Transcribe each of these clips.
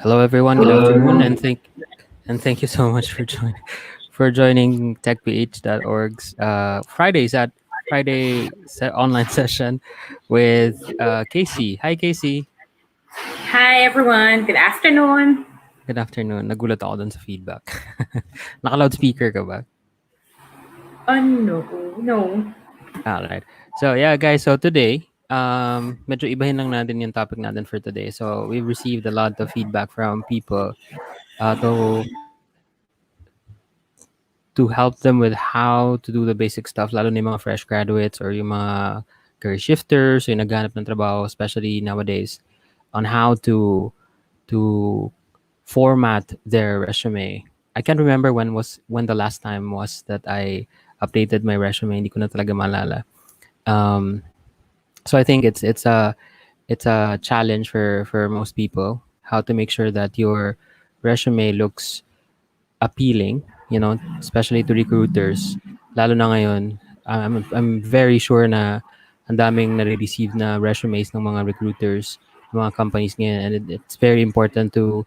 Hello, everyone. Good afternoon, and thank you so much for joining techph.org's online session with Casey. Hi, Casey. Hi everyone, good afternoon. Good afternoon. Nagulat ako dun sa feedback. Naka-loudspeaker ka ba? Oh no, no. Alright. So yeah, guys. So today, medyo ibahin lang natin yung topic natin for today. So we've received a lot of feedback from people to help them with how to do the basic stuff, lalo na yung mga fresh graduates or yung mga career shifters, yung naghanap ng trabaho, especially nowadays, on how to format their resume. I can't remember when the last time was that I updated my resume. Hindi ko na talaga maalala. Um, so I think it's a challenge for most people how to make sure that your resume looks appealing, especially to recruiters. Lalo na ngayon, I'm very sure na ang daming nare-receive na resumes ng mga recruiters, ng mga companies ngayon, and it's very important to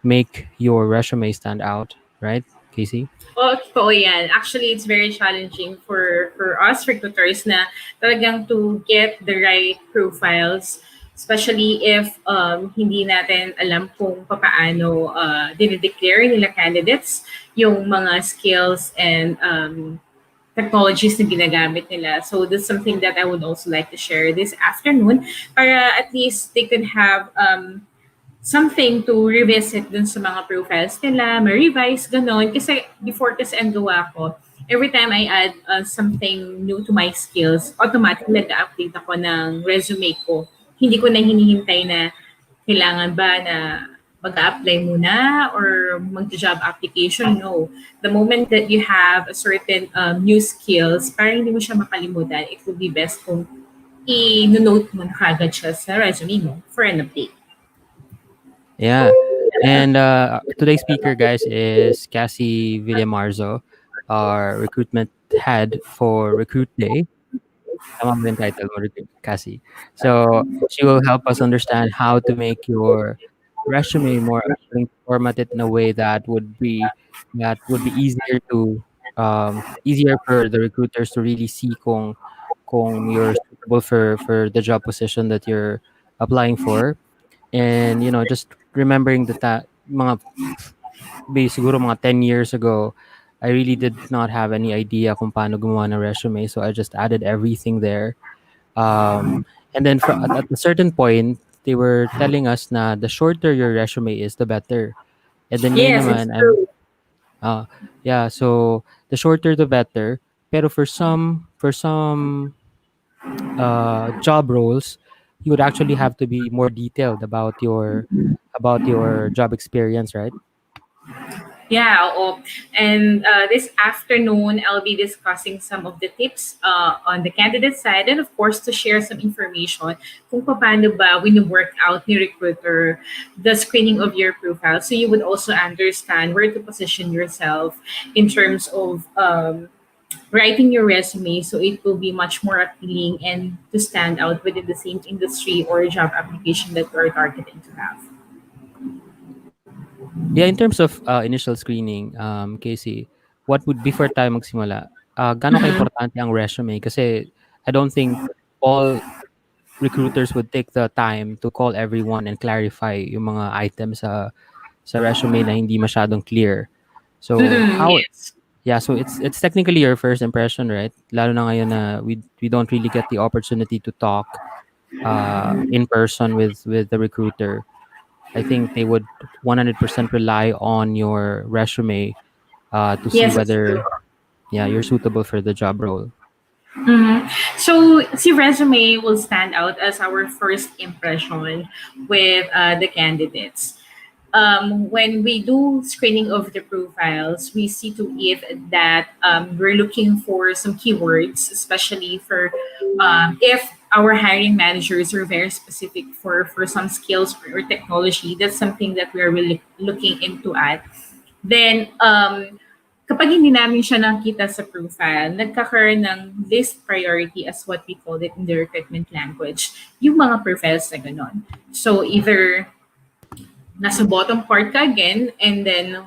make your resume stand out, right, Casey? Oo yan. Actually, it's very challenging for us recruiters na talagang to get the right profiles, especially if hindi natin alam kung paano dinideclare nila candidates yung mga skills and technologies na ginagamit nila. So that's something that I would also like to share this afternoon para at least they could have something to revisit dun sa mga profiles nila, ma-revise, gano'n. Kasi before kasi ang gawa ko, every time I add something new to my skills, automatic nag-update ako ng resume ko. Hindi ko na hinihintay na kailangan ba na mag-apply muna or mag-job application. No. The moment that you have a certain new skills, para hindi mo siya makalimutan, it would be best kung i-note mo na kagad siya sa resume mo for an update. Yeah. And today's speaker, guys, is Casey Villamarzo, our recruitment head for Recruit Day. Tama ba yung title mo, Cassie? So, she will help us understand how to make your resume more appealing, format it in a way that would be easier for the recruiters to really see kung you're suitable for the job position that you're applying for. And just remembering that mga siguro mga 10 years ago, I really did not have any idea kung paano gumawa ng resume. So I just added everything there. And then at a certain point, they were telling us na the shorter your resume is, the better. And then ngayon Yes, it's naman, true. yeah, so the shorter the better. Pero for some job roles, you would actually have to be more detailed about your job experience, right? Yeah, oo. And this afternoon, I'll be discussing some of the tips on the candidate side and of course to share some information kung paano ba wino-work out ni recruiter the screening of your profile. So you would also understand where to position yourself in terms of writing your resume so it will be much more appealing and to stand out within the same industry or job application that you're targeting to have. Yeah, in terms of initial screening, Casey, what would before tayo magsimula, gaano ka-importante ang resume? Kasi I don't think all recruiters would take the time to call everyone and clarify yung mga items sa resume na hindi masyadong clear. So Mm-mm, yes. yeah, so it's technically your first impression, right? Lalo na ngayon na we don't really get the opportunity to talk in person with the recruiter. I think they would 100% rely on your resume to see Yes, it's true. whether yeah you're suitable for the job role. So, si resume will stand out as our first impression with the candidates. When we do screening of the profiles, we see to it that we're looking for some keywords, especially for if our hiring managers are very specific for some skills or technology. That's something that we're really looking into at. Then, kapag hindi namin siya nakita sa profile, nagkakaroon ng list priority as what we call it in the recruitment language, yung mga profiles na ganon. So either nasa bottom part ka again, and then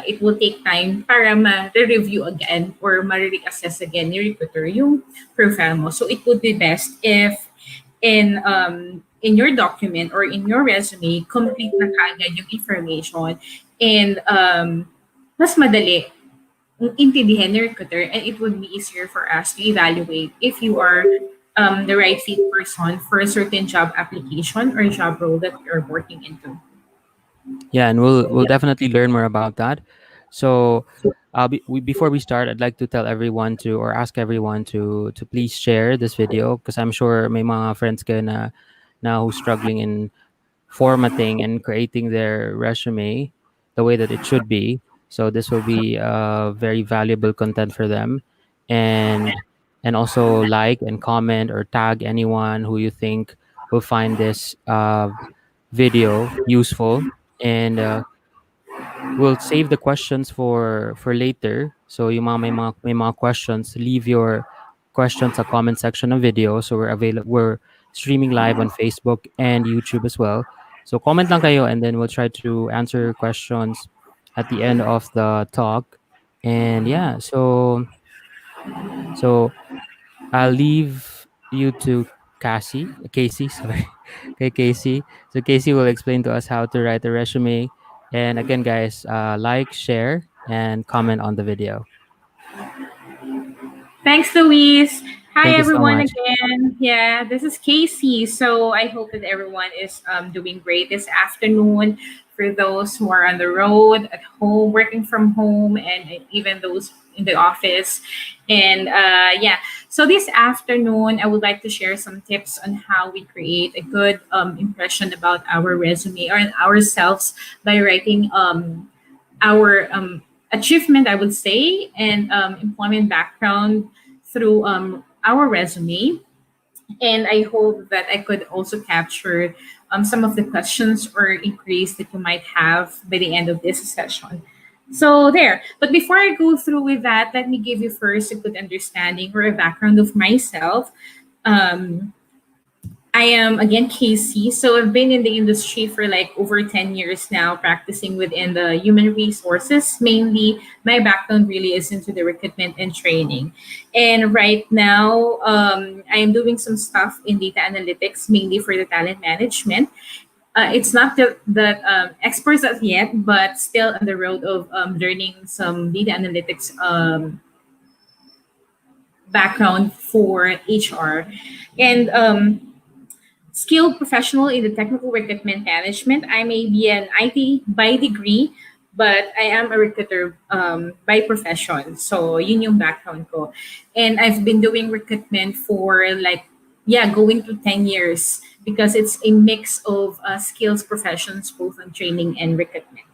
it will take time para ma-review again or ma-reassess again ni recruiter yung profile mo. So it would be best if in your document or in your resume, complete na kaagad yung information, and mas madali intindihan ni recruiter, and it would be easier for us to evaluate if you are the right fit person for a certain job application or job role that you're working into. Yeah, and we'll definitely learn more about that. So, before we start, I'd like to tell everyone to, or ask everyone to please share this video, because I'm sure may mga friends ka na now who's struggling in formatting and creating their resume the way that it should be. So this will be very valuable content for them, and also like and comment or tag anyone who you think will find this video useful, and we'll save the questions for later. So yung mga may mga questions, leave your questions sa comment section of video. So we're streaming live on Facebook and YouTube as well. So comment lang kayo, and then we'll try to answer questions at the end of the talk. And yeah, so I'll leave you to Casey, sorry. Okay, Casey. So Casey will explain to us how to write a resume. And again, guys, like, share, and comment on the video. Thanks, Louise. Hi, Thank you so everyone, much. again. Yeah, this is Casey. So I hope that everyone is doing great this afternoon. For those who are on the road, at home, working from home, and even those in the office. And yeah, so this afternoon, I would like to share some tips on how we create a good impression about our resume or ourselves by writing our achievement, I would say, and employment background through our resume. And I hope that I could also capture some of the questions or inquiries that you might have by the end of this session. So there. But before I go through with that, let me give you first a good understanding or a background of myself. Um, I am again Casey. So I've been in the industry for like over 10 years now, practicing within the human resources. Mainly, my background really is into the recruitment and training. And right now, I am doing some stuff in data analytics, mainly for the talent management. It's not that experts as yet, but still on the road of learning some data analytics background for HR. And skilled professional in the technical recruitment management. I may be an IT by degree, but I am a recruiter by profession. So yun yung background ko. And I've been doing recruitment for like, yeah, going to 10 years because it's a mix of skills professions, both on training and recruitment.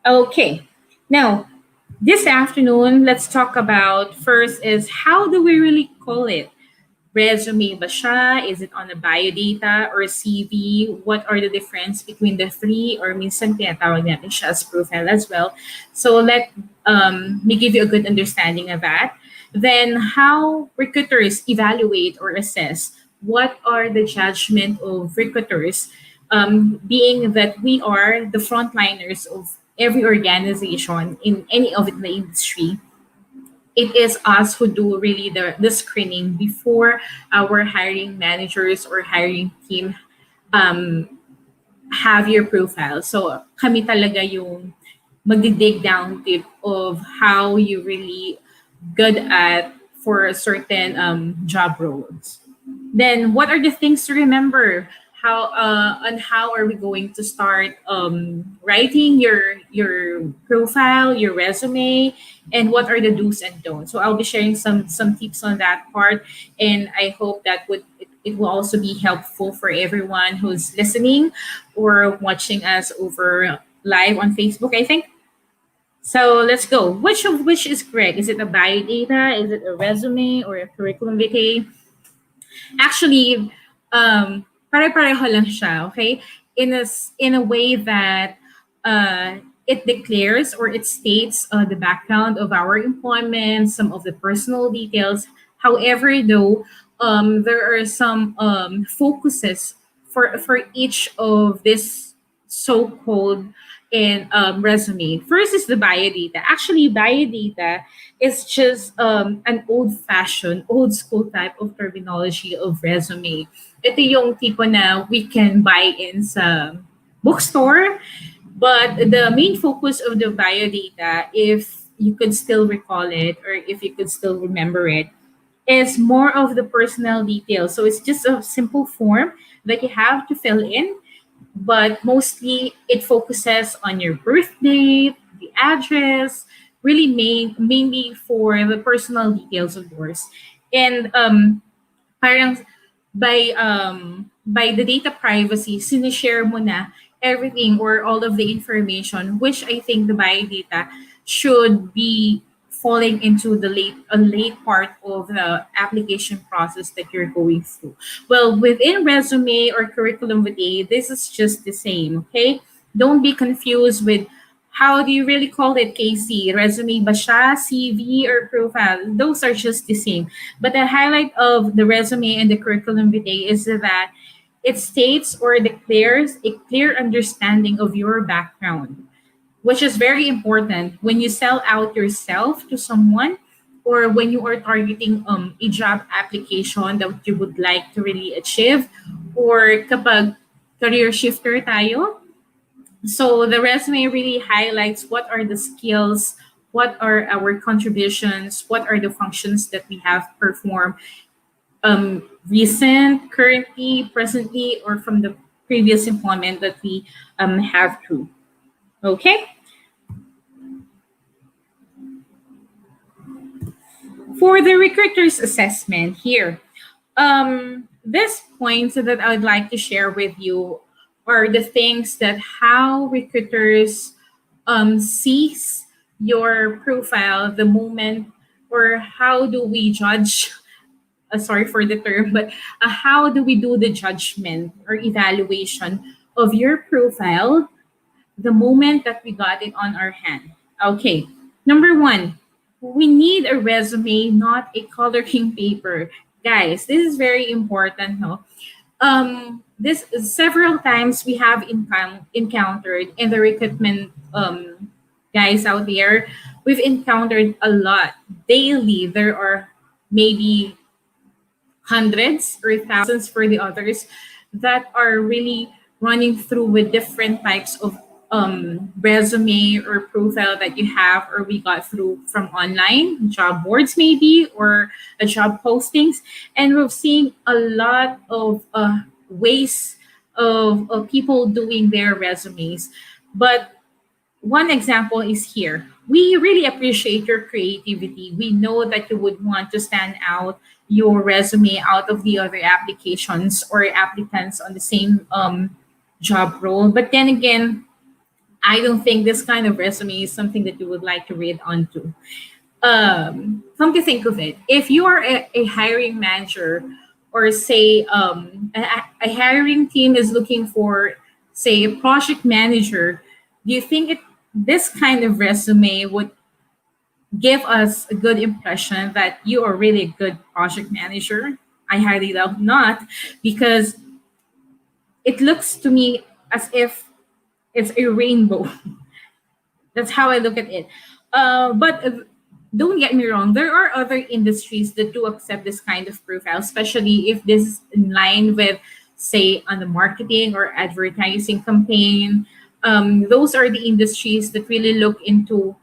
Okay. Now, this afternoon, let's talk about first is how do we really call it? Resume ba siya? Is it on a biodata or CV? What are the difference between the three? Or minsan tinatawag natin siya as profile as well. So let me give you a good understanding of that. Then how recruiters evaluate or assess what are the judgment of recruiters, being that we are the frontliners of every organization in any of the industry. It is us who do really the screening before our hiring managers or hiring team um, have your profile. So kami talaga yung magdi-dig down tip of how you really good at for a certain job roles. Then what are the things to remember? How on how are we going to start writing your profile, your resume, and what are the do's and don'ts? So I'll be sharing some tips on that part, and I hope that it will also be helpful for everyone who's listening or watching us over live on Facebook, I think. So let's go. Which of which is correct? Is it a bio data? Is it a resume or a curriculum vitae? Actually, pare-pareho lang siya, okay? In a way that it declares or it states the background of our employment, some of the personal details. However, though, there are some focuses for each of this so-called in resume. First is the biodata. Actually, biodata is just an old-fashioned, old-school type of terminology of resume. Ito yung tipo na we can buy in sa bookstore, but the main focus of the biodata, if you could still recall it or if you could still remember it, is more of the personal details. So it's just a simple form that you have to fill in, but mostly it focuses on your birth date, the address, really mainly for the personal details of yours. And parang by the data privacy, sinishare mo na everything or all of the information, which I think the biodata should be falling into the late part of the application process that you're going through. Well, within resume or curriculum vitae, this is just the same, okay? Don't be confused with how do you really call it, Casey? Resume ba siya, CV, or profile? Those are just the same. But the highlight of the resume and the curriculum vitae is that it states or declares a clear understanding of your background, which is very important when you sell out yourself to someone or when you are targeting a job application that you would like to really achieve, or kapag career shifter tayo. So the resume really highlights what are the skills, what are our contributions, what are the functions that we have performed, recent, currently, presently, or from the previous employment that we have through. Okay. For the recruiter's assessment here, this points that I would like to share with you are the things that how recruiters sees your profile the moment, or how do we judge, sorry for the term, but how do we do the judgment or evaluation of your profile the moment that we got it on our hand? Okay, number one, we need a resume, not a coloring paper. Guys, this is very important, no? This several times we have encountered in the recruitment guys out there. We've encountered a lot daily. There are maybe hundreds or thousands for the others that are really running through with different types of resume or profile that you have or we got through from online job boards maybe, or job postings, and we've seen a lot of ways of people doing their resumes. But one example is here. We really appreciate your creativity. We know that you would want to stand out your resume out of the other applications or applicants on the same job role. But then again, I don't think this kind of resume is something that you would like to read onto. Come to think of it, if you are a hiring manager, or say a hiring team is looking for, say, a project manager, do you think this kind of resume would give us a good impression that you are really a good project manager? I highly doubt not, because it looks to me as if it's a rainbow. That's how I look at it. But don't get me wrong, there are other industries that do accept this kind of profile, especially if this is in line with, say, on the marketing or advertising campaign. Those are the industries that really look into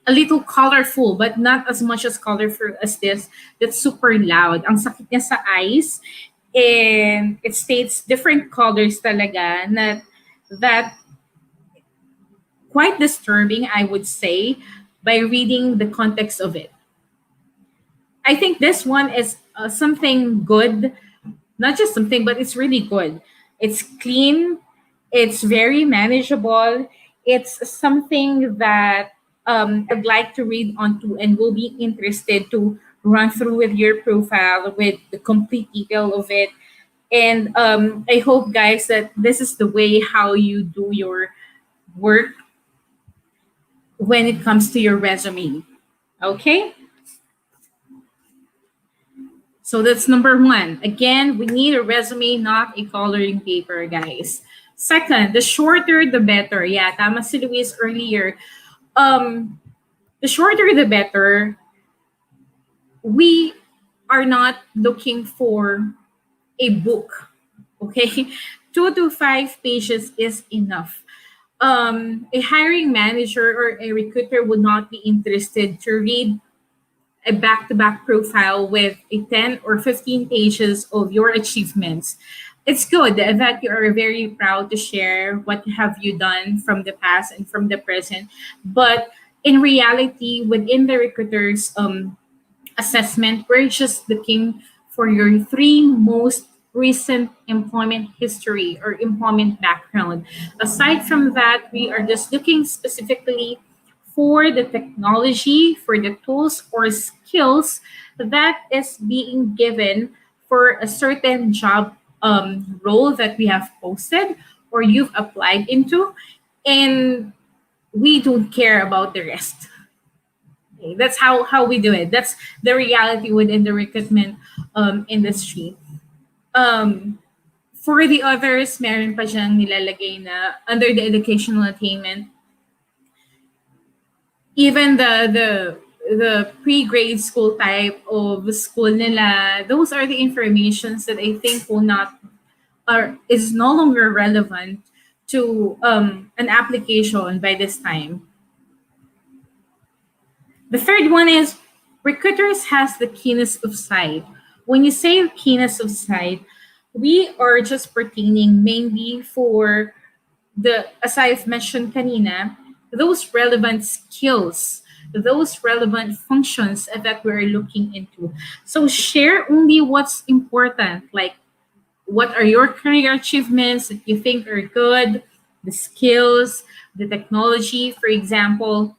a little colorful, but not as much as colorful as this. That's super loud. Ang sakit niya sa eyes. And it states different colors talaga that quite disturbing, I would say, by reading the context of it. I think this one is something good, not just something, but it's really good. It's clean, it's very manageable, it's something that I'd like to read onto and will be interested to run through with your profile with the complete detail of it. And I hope, guys, that this is the way how you do your work when it comes to your resume. Okay? So that's number one. Again, we need a resume, not a coloring paper, guys. Second, the shorter the better. Yeah, tama si Luis earlier. Um, the shorter the better. We are not looking for a book. Okay, 2 to 5 pages is enough. A hiring manager or a recruiter would not be interested to read a back-to-back profile with a 10 or 15 pages of your achievements. It's good that you are very proud to share what have you done from the past and from the present, but in reality, within the recruiters assessment, we're just looking for your three most recent employment history or employment background. Aside from that, we are just looking specifically for the technology, for the tools or skills that is being given for a certain job role that we have posted or you've applied into. And we don't care about the rest. Okay, that's how we do it. That's the reality within the recruitment industry. Um, for the others, meron pa siyang nilalagay na under the educational attainment, even the pre-grade school type of school nila, those are the informations that I think will not or is no longer relevant to an application by this time. The third one is recruiters has the keenest of sight. When you say keenest of sight, we are just pertaining mainly for the, as I've mentioned kanina, those relevant skills, those relevant functions that we're looking into. So share only what's important, like what are your career achievements that you think are good, the skills, the technology, for example,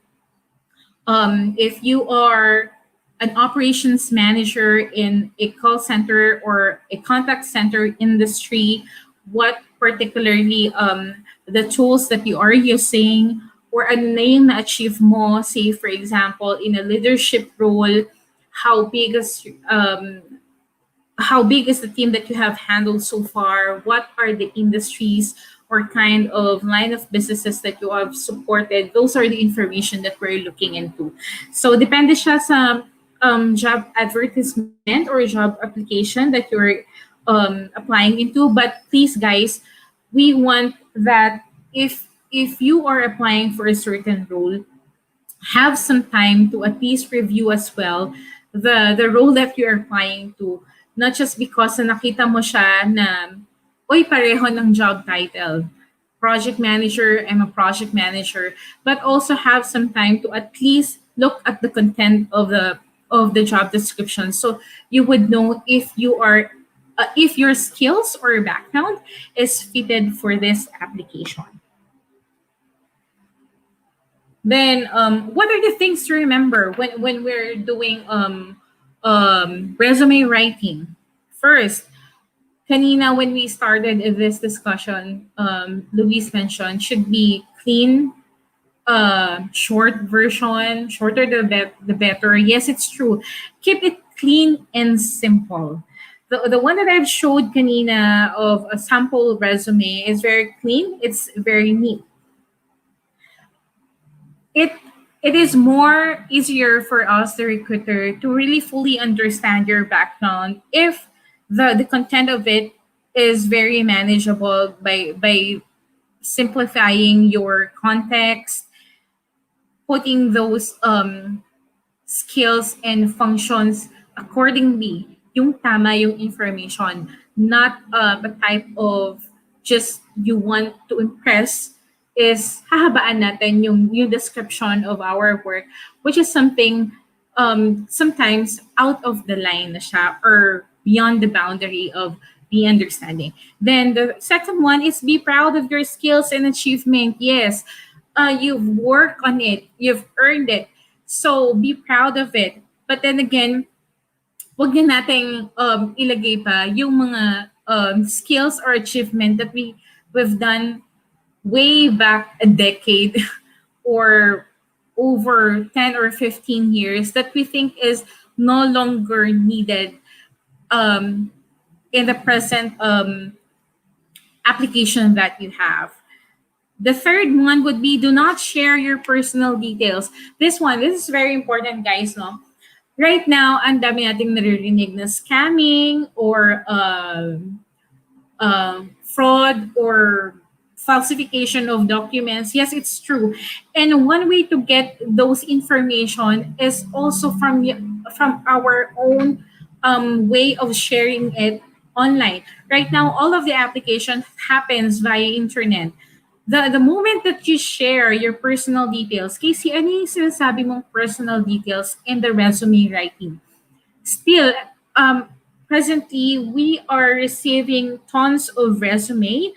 if you are an operations manager in a call center or a contact center industry, what particularly the tools that you are using or ano na yung na-achieve mo, say for example, in a leadership role, how big is how big is the team that you have handled so far? What are the industries or kind of line of businesses that you have supported? Those are the information that we're looking into. So depende siya sa job advertisement or job application that you're applying into. But please, guys, we want that if you are applying for a certain role, have some time to at least review as well the role that you're applying to, not just because na nakita mo siya na oy pareho ng job title, project manager, I'm a project manager, but also have some time to at least look at the content of the job description so you would know if your skills or background is fitted for this application. Then, what are the things to remember when we're doing resume writing? First, kanina when we started this discussion, Luis mentioned should be clean, short version, shorter the better. Yes, it's true. Keep it clean and simple. The one that I've showed kanina of a sample resume is very clean. It's very neat. it it is more easier for us the recruiter to really fully understand your background if the content of it is very manageable by simplifying your context, putting those skills and functions accordingly, yung tama yung information, not a type of just you want to impress is hahabaan natin yung description of our work, which is something sometimes out of the line na siya or beyond the boundary of the understanding. Then the second one is be proud of your skills and achievement. Yes, you've worked on it, you've earned it. So be proud of it. But then again, wag na nating ilagay pa yung mga skills or achievement that we've done way back a decade or over 10 or 15 years that we think is no longer needed in the present application that you have. The third one would be do not share your personal details. This is very important, guys, no? Right now, ang dami nating naririnig na scamming or fraud or falsification of documents. Yes, it's true. And one way to get those information is also from our own way of sharing it online. Right now, all of the application happens via internet. The moment that you share your personal details, Casey, ano yung sinasabi mong personal details in the resume writing? Still, um, presently, we are receiving tons of resume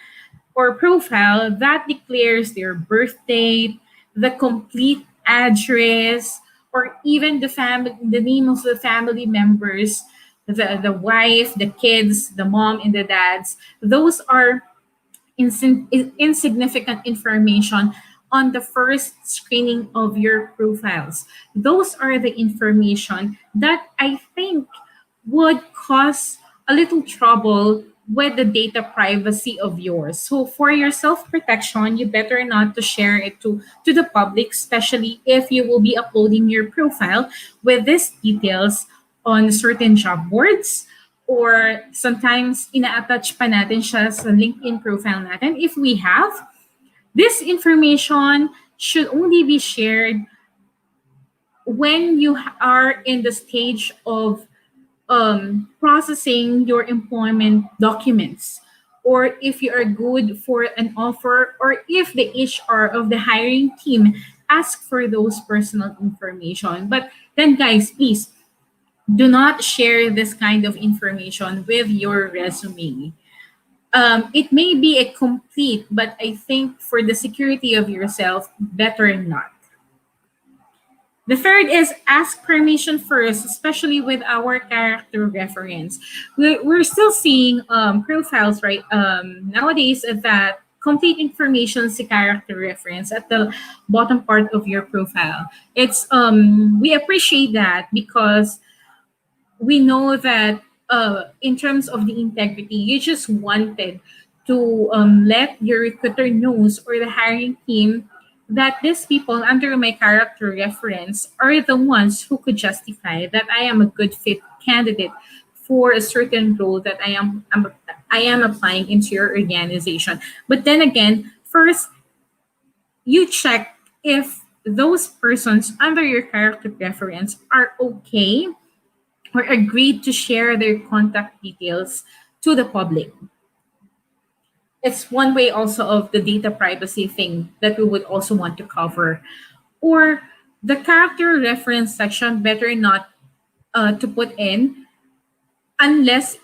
or profile that declares their birth date, the complete address, or even the name of the family members, the wife, the kids, the mom, and the dads. Those are insignificant information on the first screening of your profiles. Those are the information that I think would cause a little trouble with the data privacy of yours. So for your self-protection, you better not to share it to the public, especially if you will be uploading your profile with these details on certain job boards, or sometimes ina-attach pa natin siya sa LinkedIn profile natin. If we have, this information should only be shared when you are in the stage of processing your employment documents, or if you are good for an offer, or if the HR of the hiring team ask for those personal information. But then, guys, please do not share this kind of information with your resume. It may be a complete, but I think for the security of yourself, better not. The third is ask permission first, especially with our character reference. We're still seeing profiles, right? Nowadays, that complete information is the character reference at the bottom part of your profile. It's we appreciate that because we know that in terms of the integrity, you just wanted to let your recruiter knows or the hiring team that these people under my character reference are the ones who could justify that I am a good fit candidate for a certain role that I am applying into your organization. But then again, first you check if those persons under your character reference are okay or agreed to share their contact details to the public. It's one way also of the data privacy thing that we would also want to cover. Or the character reference section better not to put in unless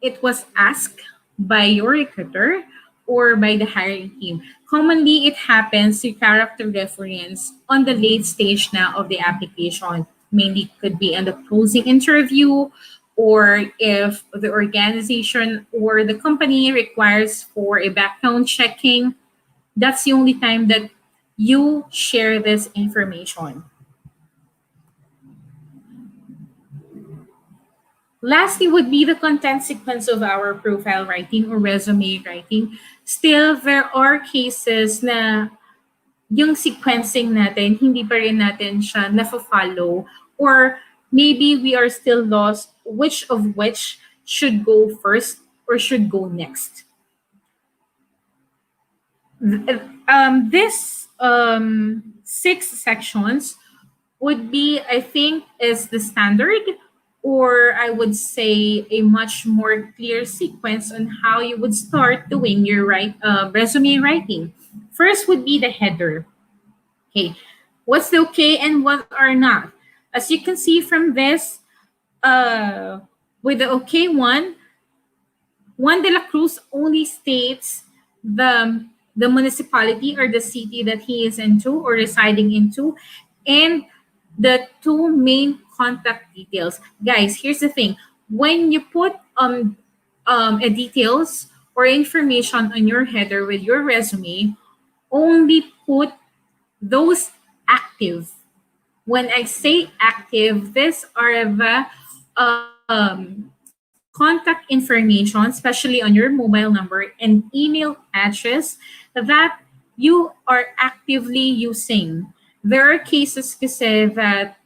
it was asked by your recruiter or by the hiring team. Commonly, it happens to character reference on the late stage now of the application. Mainly could be on the closing interview, or if the organization or the company requires for a background checking, that's the only time that you share this information. Lastly would be the content sequence of our profile writing or resume writing. Still, there are cases na yung sequencing natin, hindi pa rin natin siya na-follow, or maybe we are still lost which of which should go first or should go next. This six sections would be, I think, is the standard, or I would say a much more clear sequence on how you would start doing your resume writing. First would be the header. Okay, what's the okay and what are not? As you can see from this, with the okay one, Juan de la Cruz only states the municipality or the city that he is into or residing into, and the two main contact details. Guys, here's the thing: when you put a details or information on your header with your resume, only put those active. When I say active, these are the contact information, especially on your mobile number and email address that you are actively using. There are cases kasi that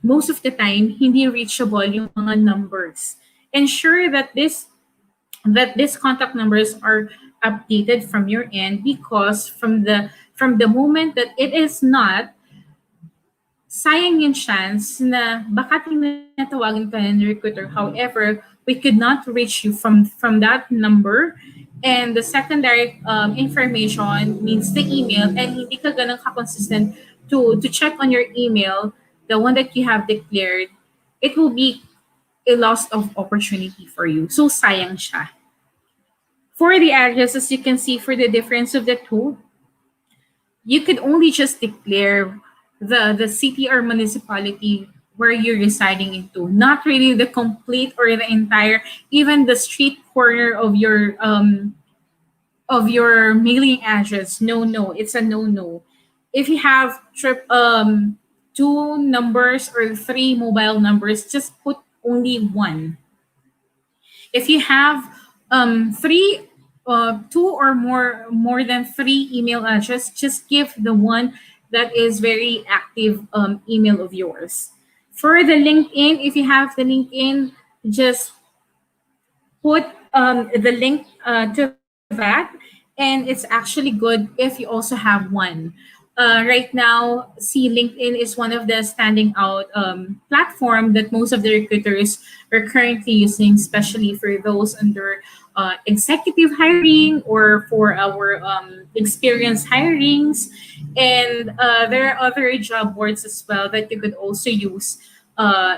most of the time hindi reachable yung mga numbers. Ensure that these contact numbers are updated from your end, because from the moment that it is not, sayang yung chance na baka tinatawagan ka ng recruiter. However, we could not reach you from that number. And the secondary information means the email, and hindi ka ganun ka-consistent to check on your email, the one that you have declared, it will be a loss of opportunity for you. So, sayang siya. For the addresses, you can see for the difference of the two, you could only just declare the city or municipality where you're residing into, not really the complete or the entire, even the street corner of your mailing address. No, no, it's a no, no. If you have two numbers or three mobile numbers, just put only one. If you have three two or more than three email address, just give the one that is very active email of yours. For the LinkedIn, if you have the LinkedIn, just put the link to that, and it's actually good if you also have one. Right now, see, LinkedIn is one of the standing out platform that most of the recruiters are currently using, especially for those under executive hiring or for our experience hirings. And there are other job boards as well that you could also use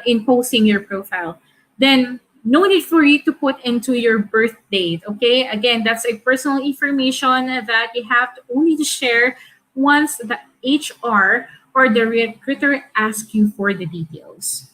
in posting your profile. Then no need for you to put into your birth date. Okay, again, that's a personal information that you have to only to share once the HR or the recruiter asks you for the details.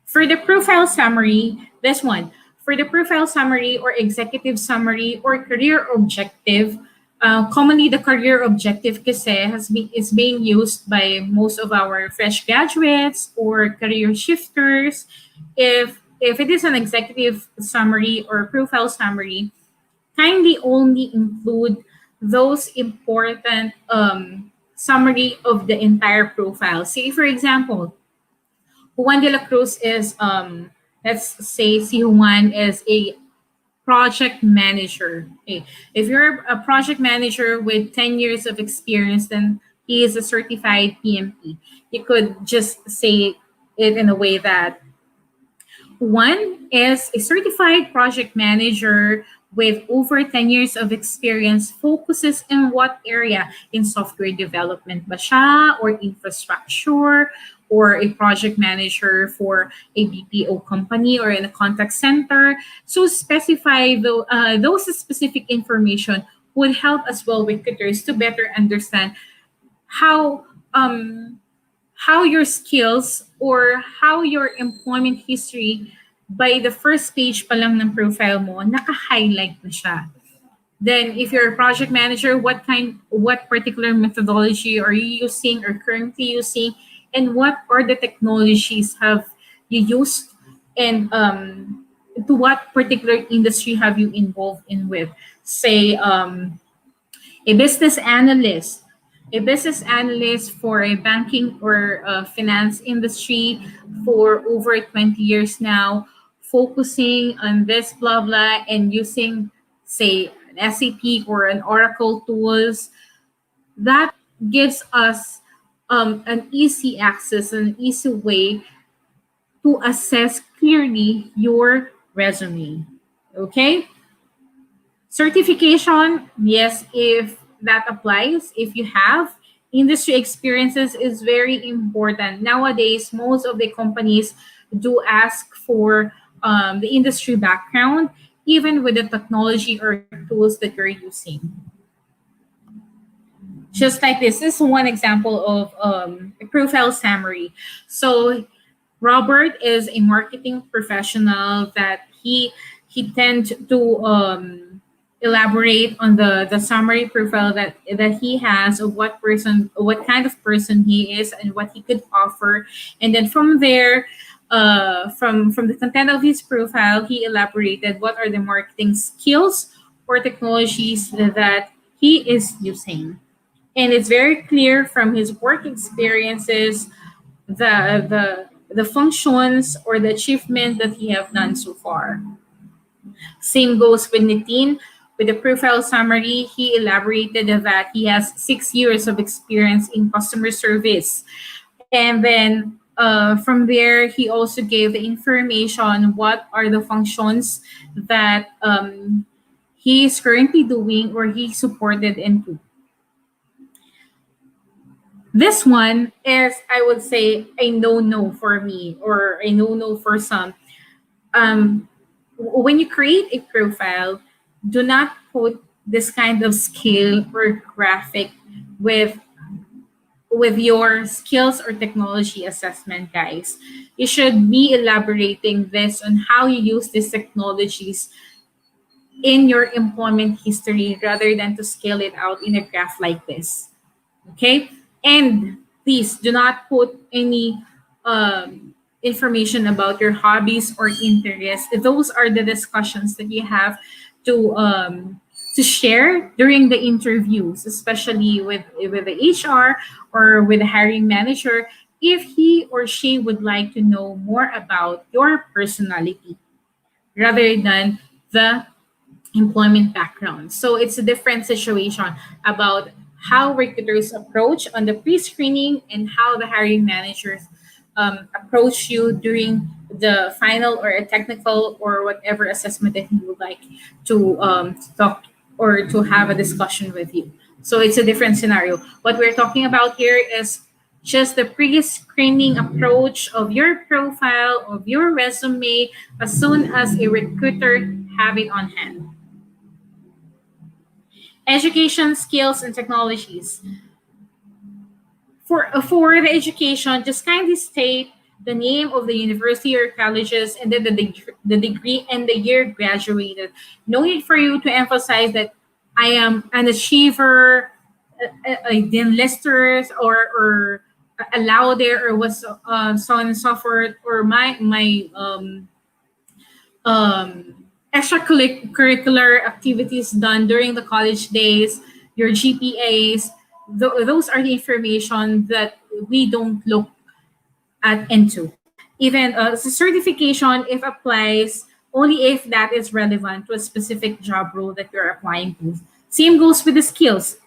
For the profile summary, this one, for the profile summary or executive summary or career objective, commonly the career objective kasi is being used by most of our fresh graduates or career shifters. If it is an executive summary or profile summary, kindly only include those important summary of the entire profile. Say, for example, Juan de la Cruz is, let's say, si Juan is a project manager. Okay. If you're a project manager with 10 years of experience, then he is a certified PMP. You could just say it in a way that one is a certified project manager with over 10 years of experience, focuses in what area? In software development ba siya, or infrastructure, or a project manager for a BPO company or in a contact center. So specify those specific information would help as well recruiters to better understand how how your skills or how your employment history by the first page pa lang ng profile mo, naka-highlight na siya. Then if you're a project manager, what particular methodology are you using or currently using, and what are the technologies have you used, and to what particular industry have you involved in with? Say a business analyst, a business analyst for a banking or finance industry for over 20 years now, focusing on this blah blah and using, say, an SAP or an Oracle tools. That gives us an easy access, an easy way to assess clearly your resume. Okay? Certification, yes, if that applies, if you have industry experiences, is very important. Nowadays, most of the companies do ask for the industry background, even with the technology or tools that you're using. Just like this is one example of a profile summary. So Robert is a marketing professional that he tend to elaborate on the summary profile that he has of what kind of person he is and what he could offer, and then from there, from the content of his profile, he elaborated what are the marketing skills or technologies that he is using. And it's very clear from his work experiences the functions or the achievement that he have done so far. Same goes with Nitin. With the profile summary, he elaborated that he has 6 years of experience in customer service. And then from there, he also gave the information what are the functions that he is currently doing or he supported into. This one is, I would say, a no-no for me or a no-no for some. Um, when you create a profile, do not put this kind of skill or graphic with with your skills or technology assessment, guys. You should be elaborating this on how you use these technologies in your employment history rather than to scale it out in a graph like this. Okay, and please do not put any information about your hobbies or interests. Those are the discussions that you have to share during the interviews, especially with the HR or with the hiring manager, if he or she would like to know more about your personality rather than the employment background. So it's a different situation about how recruiters approach on the pre-screening and how the hiring managers approach you during the final or a technical or whatever assessment that you would like to talk or to have a discussion with you. So it's a different scenario. What we're talking about here is just the pre-screening approach of your profile, of your resume, as soon as a recruiter have it on hand. Education, skills, and technologies. For the education, just kindly state the name of the university or colleges and then the degree and the year graduated. No need for you to emphasize that I am an achiever, a enlisters, or a lauder, or was so on and so forth, or my extracurricular activities done during the college days, your GPAs. Those are the information that we don't look at into. Even the certification, if applies, only if that is relevant to a specific job role that you're applying to. Same goes with the skills.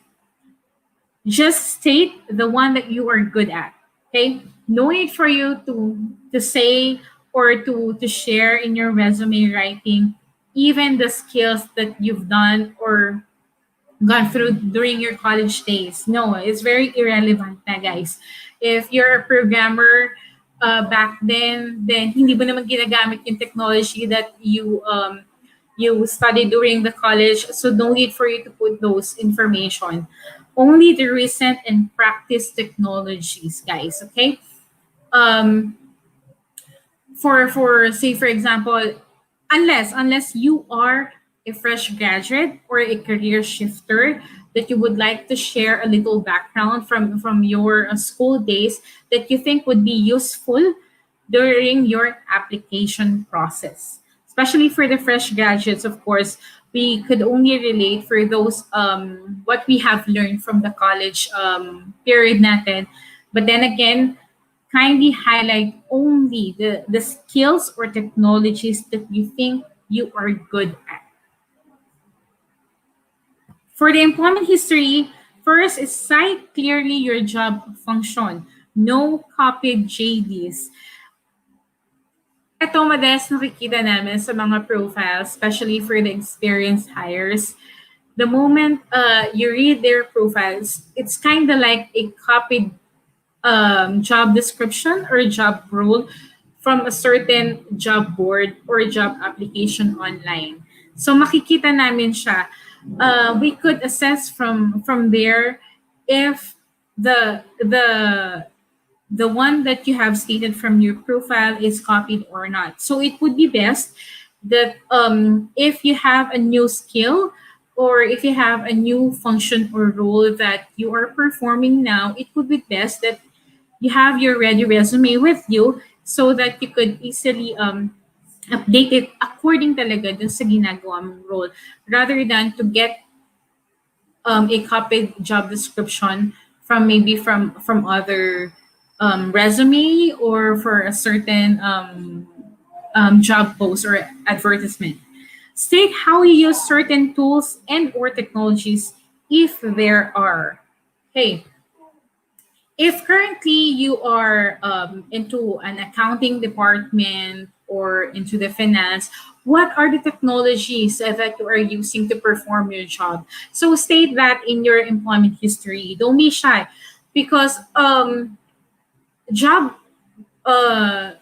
Just state the one that you are good at. Okay, no need for you to say or to share in your resume writing even the skills that you've done or gone through during your college days. No, it's very irrelevant na, guys. If you're a programmer back then hindi mo naman ginagamit yung technology that you studied during the college. So no need for you to put those information. Only the recent and practice technologies, guys. Okay. Um, for say for example, unless you are a fresh graduate or a career shifter that you would like to share a little background from your school days that you think would be useful during your application process, especially for the fresh graduates. Of course, we could only relate for those what we have learned from the college period natin. But then again, kindly highlight only the skills or technologies that you think you are good at. For the employment history, first is cite clearly your job function. No copied JDs. Ito madalas nakikita namin sa mga profiles, especially for the experienced hires. The moment you read their profiles, it's kind of like a copied job description or job role from a certain job board or job application online. So makikita namin siya. We could assess from there if the one that you have stated from your profile is copied or not. So it would be best that if you have a new skill or if you have a new function or role that you are performing now, it would be best that you have your ready resume with you so that you could easily update it according talaga dun sa ginagawa mong role, rather than to get a copied job description from maybe from other resume, or for a certain job post or advertisement. State how you use certain tools and or technologies if there are. Hey, if currently you are into an accounting department or into the finance, what are the technologies that you are using to perform your job? So state that in your employment history. Don't be shy, because job uh,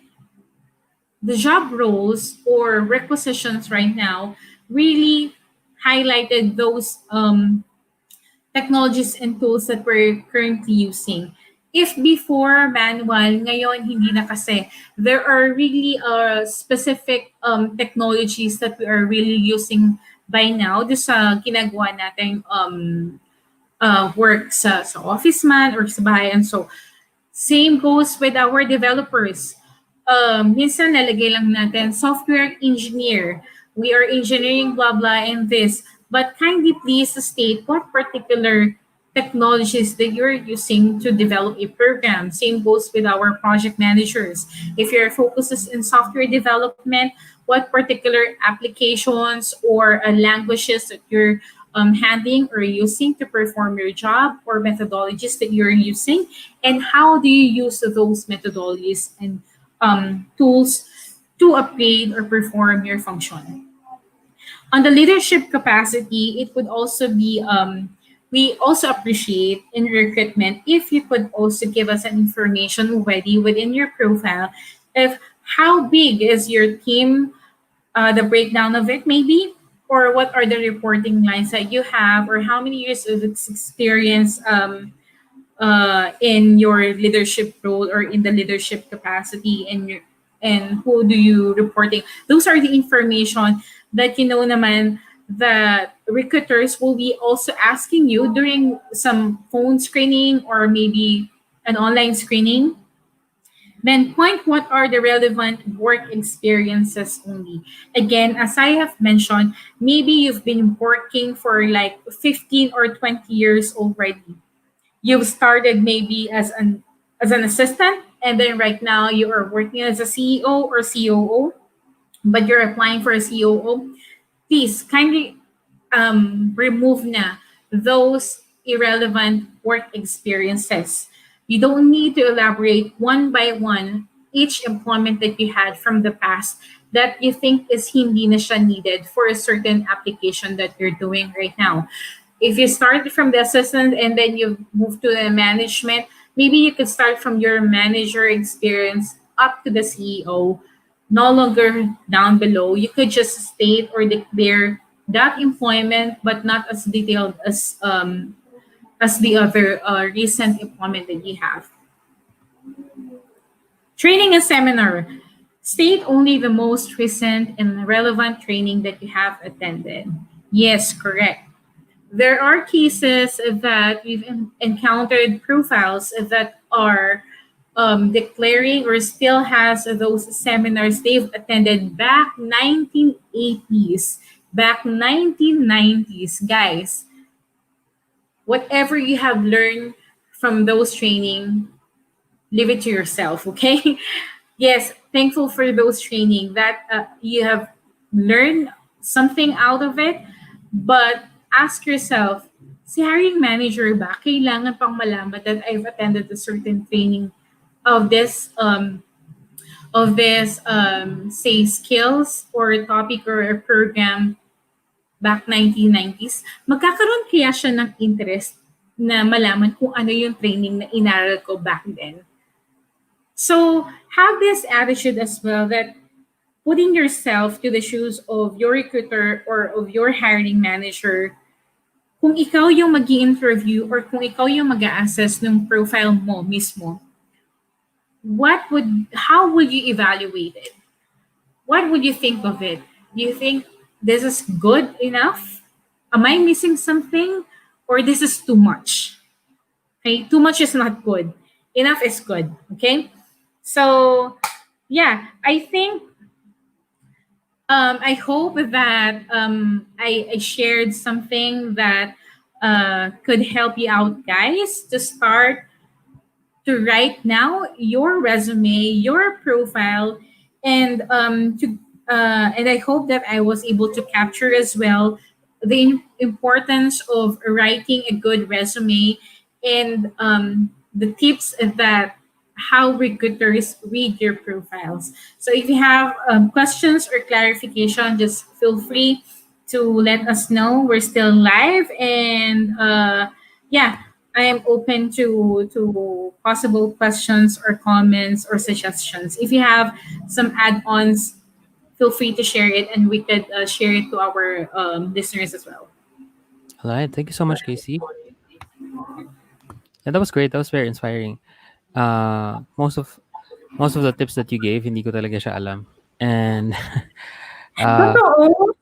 the job roles or requisitions right now really highlighted those technologies and tools that we're currently using. If before manual, ngayon hindi na kasi. There are really specific technologies that we are really using by now do sa ginagawa nating work sa office man or sa bahay. And so, same goes with our developers. Minsan nalagay lang natin, software engineer. We are engineering blah blah and this. But kindly please state what particular technologies that you're using to develop a program. Same goes with our project managers. If your focus is in software development, what particular applications or languages that you're handling or using to perform your job, or methodologies that you're using, and how do you use those methodologies and tools to upgrade or perform your function. On the leadership capacity, it would also be we also appreciate in recruitment if you could also give us an information already within your profile of how big is your team, the breakdown of it maybe, or what are the reporting lines that you have, or how many years of experience in your leadership role or in the leadership capacity, and who do you reporting. Those are the information that you know naman that recruiters will be also asking you during some phone screening or maybe an online screening. Then point what are the relevant work experiences only. Again, as I have mentioned, maybe you've been working for like 15 or 20 years already. You've started maybe as an assistant, and then right now you are working as a CEO or COO, but you're applying for a COO. Please kindly remove na those irrelevant work experiences. You don't need to elaborate one by one each employment that you had from the past that you think is hindi na siya needed for a certain application that you're doing right now. If you start from the assistant and then you move to the management, maybe you could start from your manager experience up to the CEO, no longer down below. You could just state or declare that employment, but not as detailed as the other recent employment that you have. Training and seminar. State only the most recent and relevant training that you have attended. Yes, correct. There are cases that we've encountered profiles that are declaring or still has those seminars they've attended back 1980s, back 1990s. Guys, whatever you have learned from those training, leave it to yourself, okay? Yes, thankful for those training that you have learned something out of it, but ask yourself, si hiring manager ba kailangan pang malaman that I've attended a certain training of this say skills or a topic or a program back 1990s? Magkakaroon kaya siya ng interest na malaman kung ano yung training na inaral ko back then? So have this attitude as well, that putting yourself to the shoes of your recruiter or of your hiring manager, kung ikaw yung mag-i-interview or kung ikaw yung mag-a-assess ng profile mo mismo, how would you evaluate it? What would you think of it? Do you think this is good enough? Am I missing something? Or this is too much? Okay, too much is not good. Enough is good. Okay? So yeah, I think I hope that I shared something that could help you out, guys, to start to write now your resume, your profile, and I hope that I was able to capture as well the importance of writing a good resume and the tips that how recruiters read your profiles. So if you have questions or clarification, just feel free to let us know. We're still live, and yeah, I am open to possible questions or comments or suggestions. If you have some add-ons, feel free to share it, and we could share it to our listeners as well. All right. Thank you so much, Casey. Yeah, that was great. That was very inspiring. Most of the tips that you gave, hindi ko talaga siya alam. And uh, Totoo.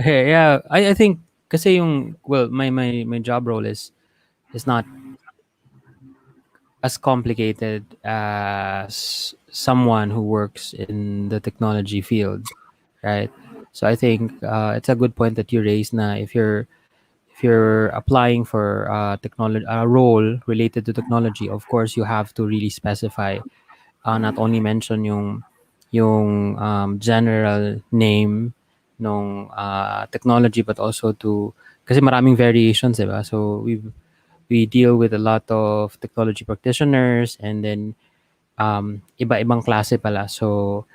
yeah, I think kasi yung well, my job role is not as complicated as someone who works in the technology field, right? So I think it's a good point that you raised. Na if you're applying for technology a role related to technology, of course you have to really specify. Not only mention yung general name nung technology, but also to kasi maraming variations, diba? So we deal with a lot of technology practitioners, and then iba-ibang klase pala. So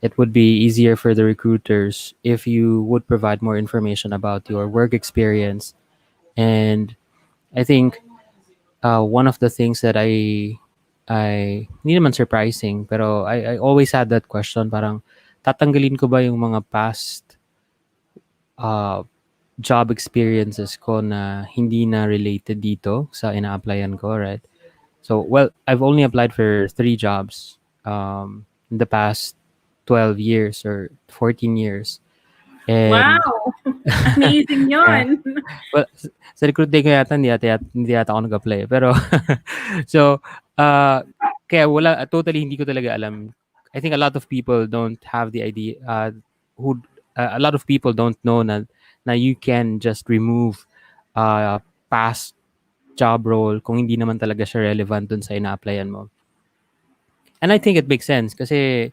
it would be easier for the recruiters if you would provide more information about your work experience. And I think one of the things that hindi naman surprising, pero I always had that question, parang tatanggalin ko ba yung mga past uh, job experiences ko na hindi na related dito sa ina-applyan ko, right? So, well, I've only applied for 3 jobs in the past 12 years or 14 years. And Wow. Amazing yeah, yon. well, sa recruit day ko yata hindi yata ako nag-apply, pero so, uh, kaya wala totally hindi ko talaga alam. I think a lot of people don't have the idea, who a lot of people don't know na you can just remove past job role kung hindi naman talaga siya relevant dun sa ina-applyan mo. And I think it makes sense kasi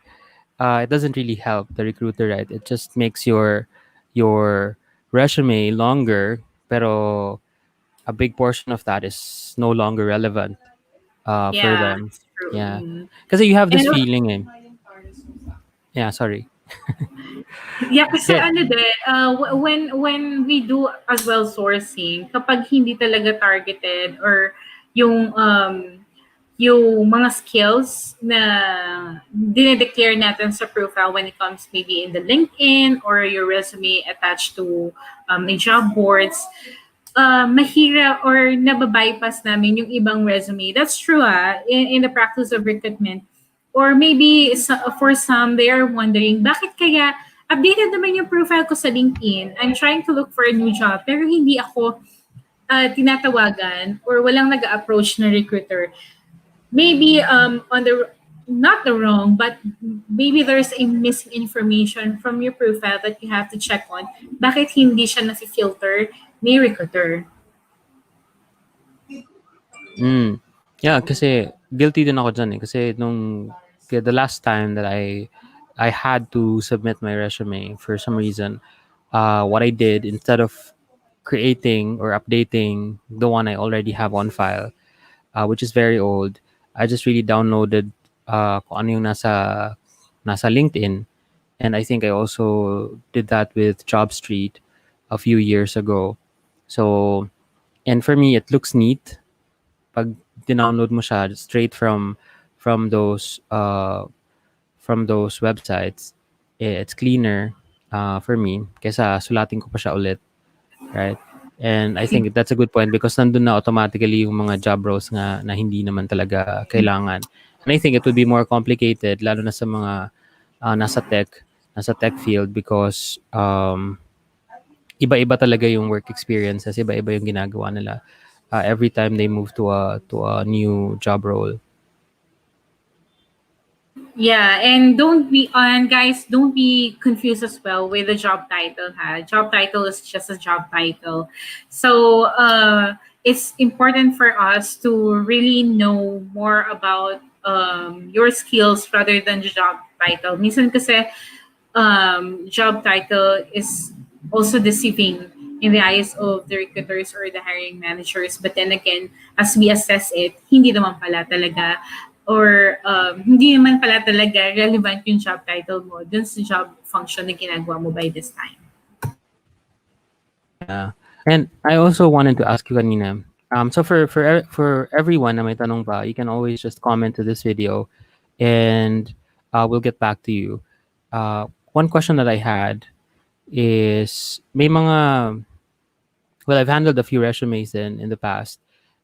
it doesn't really help the recruiter, right? It just makes your resume longer, pero a big portion of that is no longer relevant for Yeah, them. it's true. Yeah. Mm. Kasi you have this And feeling eh. Yeah, sorry. yeah, kasi Yeah. ano din, when we do as well sourcing, kapag hindi talaga targeted or yung yung mga skills na dinedeclare natin sa profile when it comes maybe in the LinkedIn or your resume attached to a job boards, mahirap or nababypass namin yung ibang resume. That's true in the practice of recruitment. Or maybe for some, they are wondering, bakit kaya updated naman yung profile ko sa LinkedIn? I'm trying to look for a new job, pero hindi ako tinatawagan or walang nag-approach na recruiter. Maybe on the not the wrong, but maybe there's a missing information from your profile that you have to check on. Bakit hindi siya na-filter ni recruiter? Mm. Yeah, kasi guilty din ako dyan eh. Kasi the last time that I had to submit my resume for some reason, what I did instead of creating or updating the one I already have on file, which is very old, I just really downloaded kung ano yung nasa LinkedIn. And I think I also did that with JobStreet a few years ago. So, and for me, it looks neat pag dinownload mo siya straight from those websites. It's cleaner for me kaysa sulatin ko pa siya ulit, right? And I think that's a good point because nandun na automatically yung mga job roles nga na hindi naman talaga kailangan. And I think it would be more complicated lalo na sa mga nasa tech field because iba-iba talaga yung work experiences, iba-iba yung ginagawa nila every time they move to a new job role. Yeah, and don't be and guys, don't be confused as well with the job title. Ha, job title is just a job title. So it's important for us to really know more about your skills rather than the job title. Minsan kasi job title is also deceiving in the eyes of the recruiters or the hiring managers. But then again, as we assess it, hindi naman pala talaga or hindi naman pala talaga relevant yung job title mo dun sa job function na ginagawa mo by this time. Yeah. And I also wanted to ask you kanina. So for everyone na may tanong pa, you can always just comment to this video, and we'll get back to you. One question that I had is may mga well, I've handled a few resumes in the past,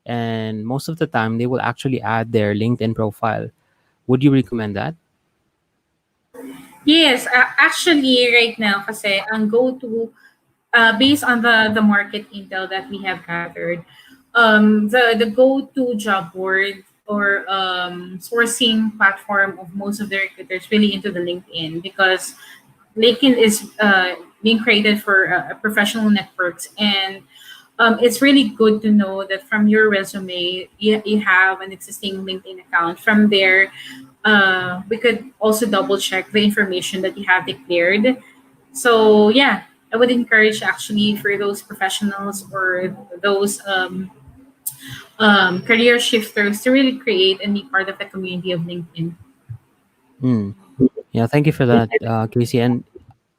and most of the time they will actually add their LinkedIn profile. Would you recommend that? Yes, actually right now kasi ang go-to based on the market intel that we have gathered, the go-to job board or sourcing platform of most of the recruiters really into the LinkedIn because LinkedIn is being created for professional networks and it's really good to know that from your resume you have an existing LinkedIn account. From there, we could also double check the information that you have declared. So yeah, I would encourage actually for those professionals or those career shifters to really create and be part of the community of LinkedIn. Hmm. Yeah, thank you for that, Casey. And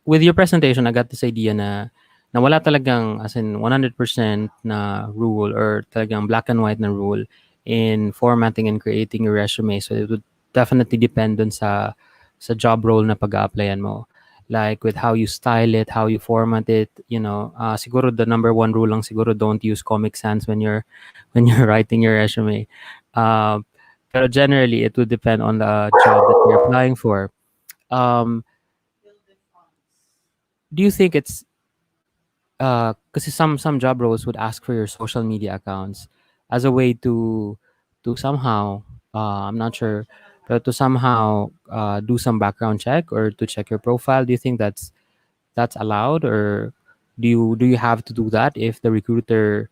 with your presentation, I got this idea na wala talagang as in 100% na rule or talagang black and white na rule in formatting and creating your resume. So it would definitely depend dun sa job role na pag-a-applyan mo. Like with how you style it, how you format it, siguro the number one rule lang siguro don't use Comic Sans when you're when you're writing your resume. Um, pero generally, it would depend on the job that you're applying for. Um, do you think it's because some job roles would ask for your social media accounts as a way to somehow I'm not sure, but to somehow do some background check or to check your profile? Do you think that's allowed, or do you have to do that if the recruiters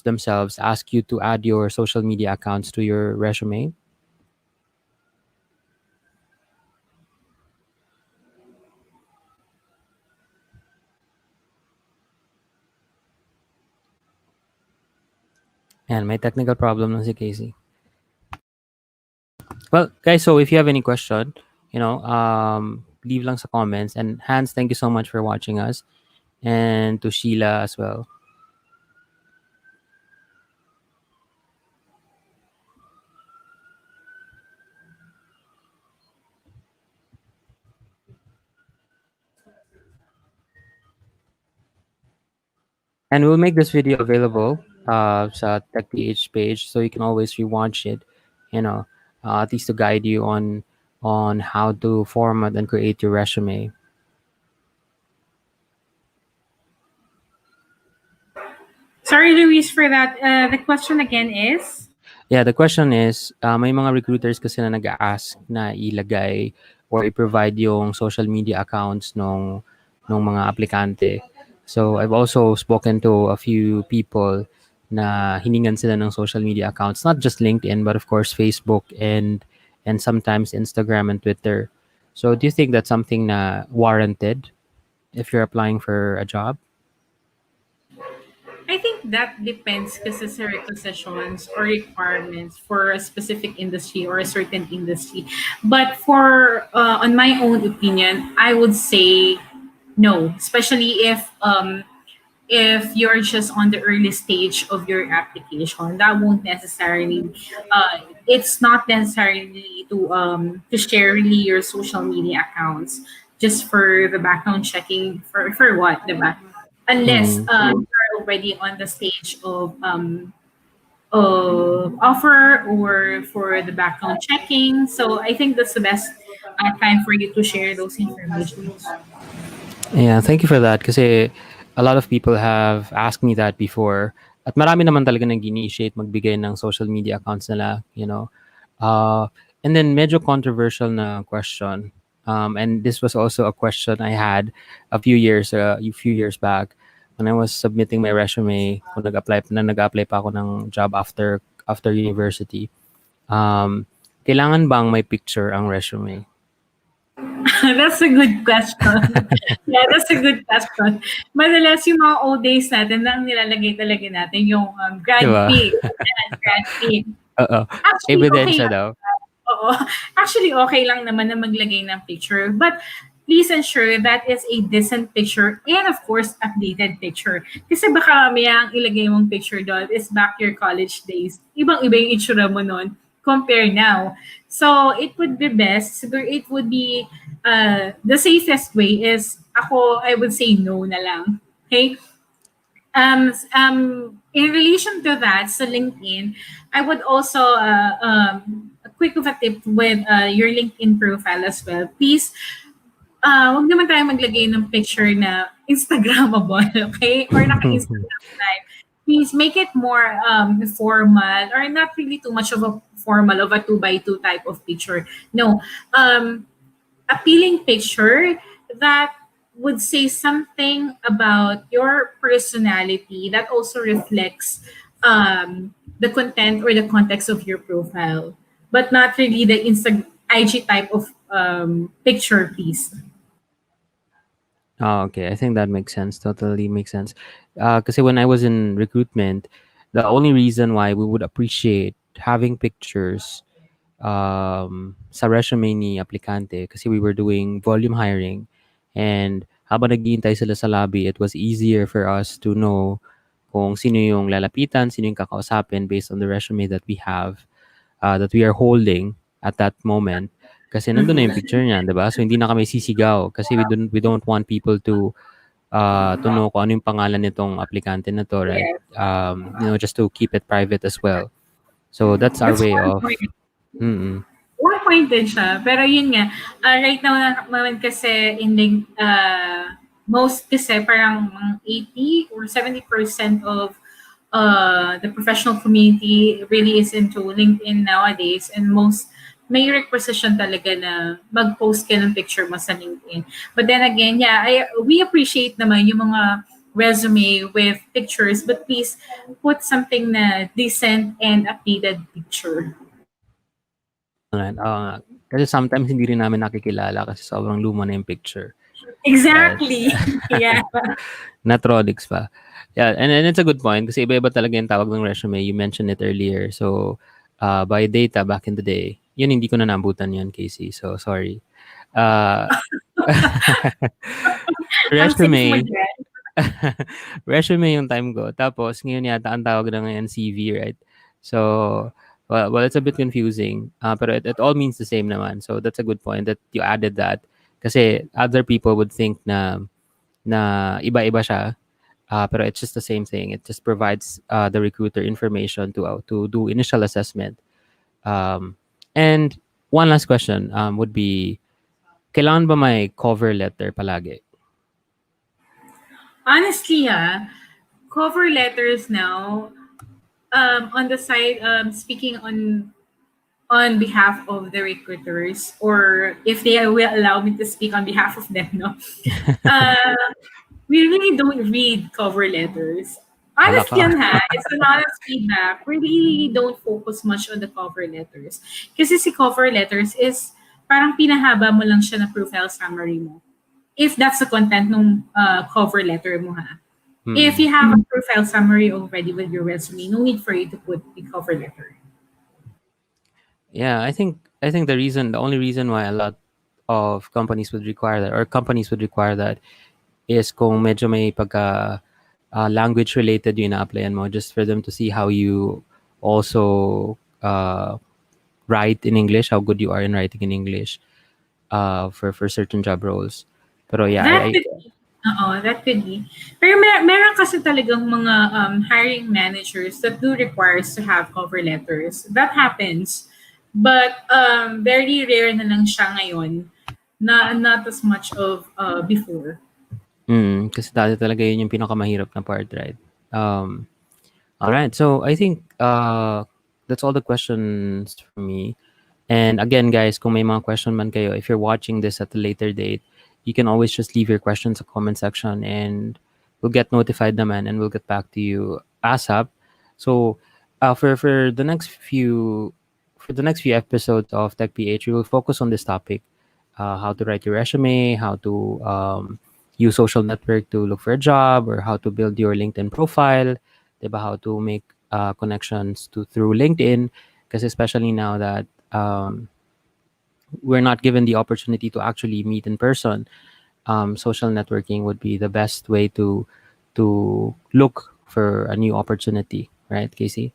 themselves ask you to add your social media accounts to your resume? And my technical problem na si Casey. Well, guys, so if you have any question, leave lang sa comments. And Hans, thank you so much for watching us, and to Sheila as well. And we'll make this video available sa techph page, so you can always rewatch it. You know, at least to guide you on how to format and create your resume. Sorry, Luis, for that. The question again is. Yeah, the question is, may mga recruiters kasi na nag-ask na ilagay or i-provide yung social media accounts nung mga aplikante. So, I've also spoken to a few people na hiningan sila ng social media accounts, not just LinkedIn, but of course Facebook and sometimes Instagram and Twitter. So, do you think that's something na warranted if you're applying for a job? I think that depends kasi sa requisitions or requirements for a specific industry or a certain industry. But for on my own opinion, I would say no, especially if you're just on the early stage of your application. That won't necessarily it's not necessarily to share really your social media accounts just for the background checking for what the back unless Mm. you're already on the stage of offer or for the background checking. So I think that's the best time for you to share those information. Yeah, thank you for that. Kasi a lot of people have asked me that before. At marami naman talaga nag-initiate magbigay ng social media accounts nila. Uh, And then medyo controversial na question. And this was also a question I had a few years back when I was submitting my resume. Kung nag-apply pa ako ng job after university. Um, Kailangan bang may picture ang resume? That's a good question. Yeah, that's a good question. Madalas yung mga old days natin na ang nilalagay talaga natin yung grad Diba? pic. Yan, grad pic. Oo. Actually, okay Ebidensya lang. daw. Oo. Actually, okay lang naman na maglagay ng picture. But please ensure that is a decent picture and of course, updated picture. Kasi baka mamaya ang ilagay mong picture doon is back your college days. Ibang-iba yung itsura mo noon compare now. So, it would be best, siguro it would be, the safest way is, I would say no na lang. Okay? In relation to that, sa LinkedIn, I would also a quick of a tip with your LinkedIn profile as well. Please, wag naman tayo maglagay ng picture na Instagrammable, okay? Or naka-Instagram live. Please make it more formal or not really too much of a formal of a 2x2 type of picture. No, appealing picture that would say something about your personality that also reflects the content or the context of your profile, but not really the IG type of picture piece. Oh, okay. I think that makes sense. Totally makes sense. Kasi when I was in recruitment, the only reason why we would appreciate having pictures sa resume ni aplikante kasi we were doing volume hiring, and habang naghihintay sila sa lobby, it was easier for us to know kung sino yung lalapitan, sino yung kakausapin based on the resume that we are holding at that moment. Kasi nandun na yung picture niya, di ba? So hindi na kami sisigaw kasi we don't want people to know kung ano yung pangalan nitong aplikante na to, right? Yes, Just to keep it private as well. So that's our that's way one of. point. Mm-mm. One point din siya. Pero yun nga, right now naman kasi most kasi parang mga 80 or 70% of the professional community really is into LinkedIn nowadays, and most may requisition talaga na mag-post ka ng picture mo sa LinkedIn. But then again, yeah, we appreciate naman yung mga resume with pictures, but please put something na decent and updated picture. Nga, oo nga. Kasi sometimes hindi rin namin nakikilala kasi sobrang luma na yung picture. Right? Exactly. Yeah. Natronics pa. Yeah, and it's a good point kasi iba-iba talaga yung tawag ng resume. You mentioned it earlier. So, by data back in the day, yun hindi ko na nabutan yun, Casey. So, sorry. Uh, Ang safe mo resume, dyan. resume yung time ko. Tapos, ngayon yata ang tawag na ngayon CV, right? So, well, it's a bit confusing. Pero it all means the same naman. So, that's a good point that you added that. Kasi other people would think na iba-iba siya. Pero it's just the same thing. It just provides the recruiter information to do initial assessment. Um, and one last question would be, kailangan ba may cover letter palagi? Honestly, cover letters now, on the side, speaking on behalf of the recruiters, or if they will allow me to speak on behalf of them, no? Uh, we really don't read cover letters. Hala Honestly, ka. it's an honest feedback. We really don't focus much on the cover letters. Kasi si cover letters is parang pinahaba mo lang siya na profile summary mo. If that's the content ng cover letter mo, ha. If Mm. you have a profile summary already with your resume, no need for you to put a cover letter. Yeah, I think the only reason why a lot of companies would require that, or companies would require that, is kung medyo may pagka language related yung na-applyan mo, just for them to see how you also write in English, how good you are in writing in English for certain job roles. Pero yeah, That could be. That could be. Pero meron kasi talagang mga hiring managers that do requires to have cover letters. That happens. But very rare na lang siya ngayon. Not as much of before. kasi dati talaga yun yung pinakamahirap na part, right? All right, so I think that's all the questions for me. And again, guys, kung may mga question man kayo, if you're watching this at a later date, you can always just leave your questions in the comment section and we'll get notified naman and we'll get back to you ASAP. So for the next few episodes of Tech PH, we will focus on this topic: how to write your resume, how to use social network to look for a job, or how to build your LinkedIn profile, diba? How to make connections through LinkedIn, because especially now that we're not given the opportunity to actually meet in person, social networking would be the best way to look for a new opportunity, right, Casey?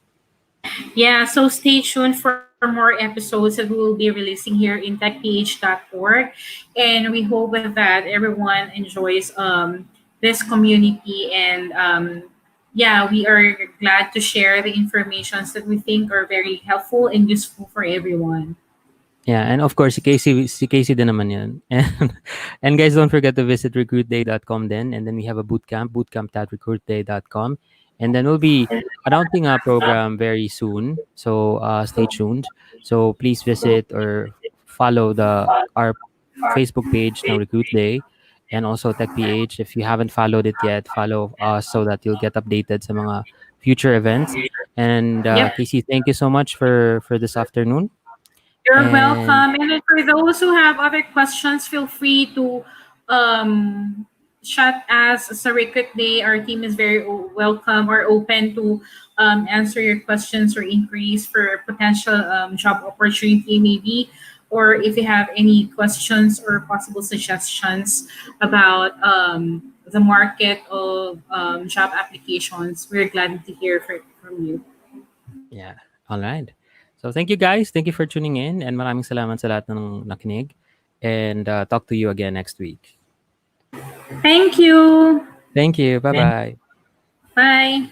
Yeah, so stay tuned for more episodes that we will be releasing here in techph.org. And we hope that everyone enjoys this community. And yeah, we are glad to share the informations that we think are very helpful and useful for everyone. Yeah, and of course, si Casey din naman yan. And guys, don't forget to visit recruitday.com then. And then we have a bootcamp.recruitday.com. And then we'll be announcing a program very soon. So stay tuned. So please visit or follow our Facebook page ng Recruit Day and also TechPH. If you haven't followed it yet, follow us so that you'll get updated sa mga future events. And Yep. Casey, thank you so much for this afternoon. You're And welcome. And then for those who have other questions, feel free to chat us as a Recruit Day. Our team is very welcome or open to answer your questions or inquiries for potential job opportunity, maybe. Or if you have any questions or possible suggestions about the market of job applications, we're glad to hear from you. yeah, all right. So thank you guys. Thank you for tuning in and maraming salamat sa lahat ng nakinig. And talk to you again next week. Thank you. Thank you. Bye-bye. Bye.